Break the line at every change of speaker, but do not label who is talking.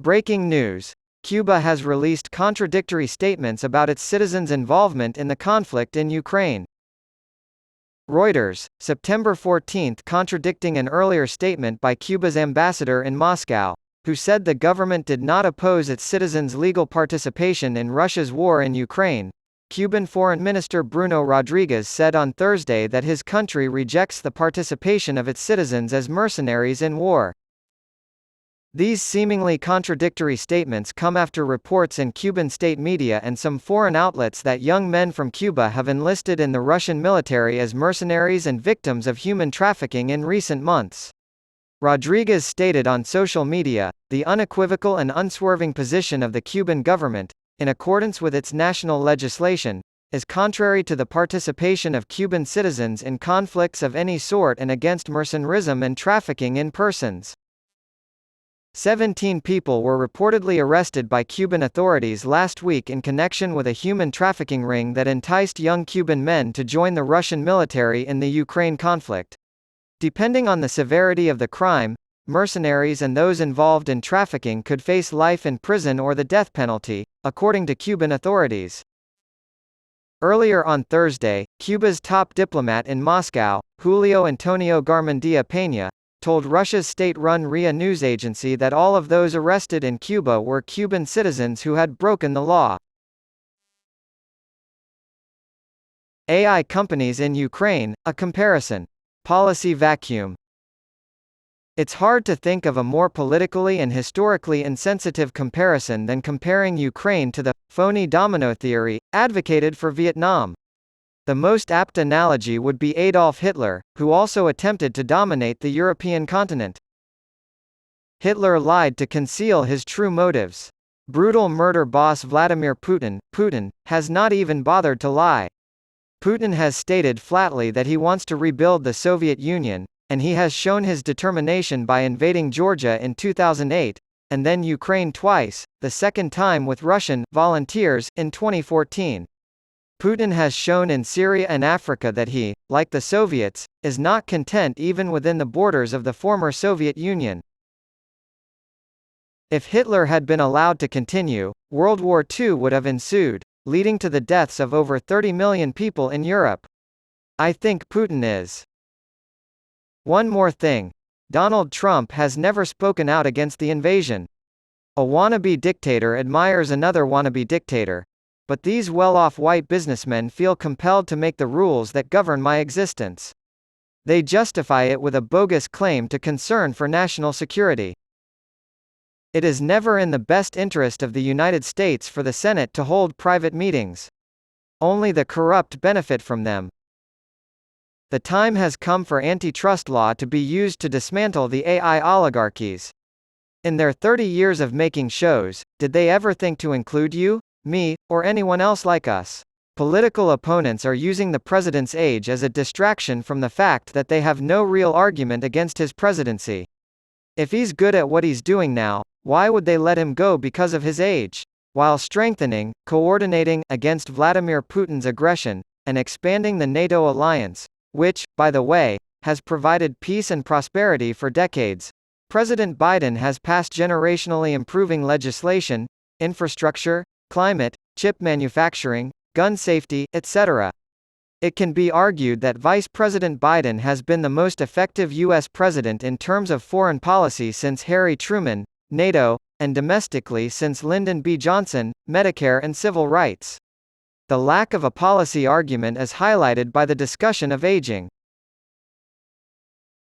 Breaking news. Cuba has released contradictory statements about its citizens' involvement in the conflict in Ukraine. Reuters, September 14, contradicting an earlier statement by Cuba's ambassador in Moscow, who said the government did not oppose its citizens' legal participation in Russia's war in Ukraine. Cuban Foreign Minister Bruno Rodriguez said on Thursday that his country rejects the participation of its citizens as mercenaries in war. These seemingly contradictory statements come after reports in Cuban state media and some foreign outlets that young men from Cuba have enlisted in the Russian military as mercenaries and victims of human trafficking in recent months. Rodriguez stated on social media, "The unequivocal and unswerving position of the Cuban government, in accordance with its national legislation, is contrary to the participation of Cuban citizens in conflicts of any sort and against mercenarism and trafficking in persons." 17 people were reportedly arrested by Cuban authorities last week in connection with a human trafficking ring that enticed young Cuban men to join the Russian military in the Ukraine conflict. Depending on the severity of the crime, mercenaries and those involved in trafficking could face life in prison or the death penalty, according to Cuban authorities. Earlier on Thursday, Cuba's top diplomat in Moscow, Julio Antonio Garmendia Peña, told Russia's state-run RIA news agency that all of those arrested in Cuba were Cuban citizens who had broken the law. AI companies in Ukraine, a comparison. Policy vacuum. It's hard to think of a more politically and historically insensitive comparison than comparing Ukraine to the phony domino theory advocated for Vietnam. The most apt analogy would be Adolf Hitler, who also attempted to dominate the European continent. Hitler lied to conceal his true motives. Brutal murder boss Vladimir Putin has not even bothered to lie. Putin has stated flatly that he wants to rebuild the Soviet Union, and he has shown his determination by invading Georgia in 2008, and then Ukraine twice, the second time with Russian volunteers in 2014. Putin has shown in Syria and Africa that he, like the Soviets, is not content even within the borders of the former Soviet Union. If Hitler had been allowed to continue, World War II would have ensued, leading to the deaths of over 30 million people in Europe. I think Putin is. One more thing. Donald Trump has never spoken out against the invasion. A wannabe dictator admires another wannabe dictator. But these well-off white businessmen feel compelled to make the rules that govern my existence. They justify it with a bogus claim to concern for national security. It is never in the best interest of the United States for the Senate to hold private meetings. Only the corrupt benefit from them. The time has come for antitrust law to be used to dismantle the AI oligarchies. In their 30 years of making shows, did they ever think to include you, me, or anyone else like us? Political opponents are using the president's age as a distraction from the fact that they have no real argument against his presidency. If he's good at what he's doing now, why would they let him go because of his age? While strengthening, coordinating against Vladimir Putin's aggression, and expanding the NATO alliance, which, by the way, has provided peace and prosperity for decades, President Biden has passed generationally improving legislation, infrastructure, climate, chip manufacturing, gun safety, etc. It can be argued that Vice President Biden has been the most effective U.S. president in terms of foreign policy since Harry Truman, NATO, and domestically since Lyndon B. Johnson, Medicare and civil rights. The lack of a policy argument is highlighted by the discussion of aging.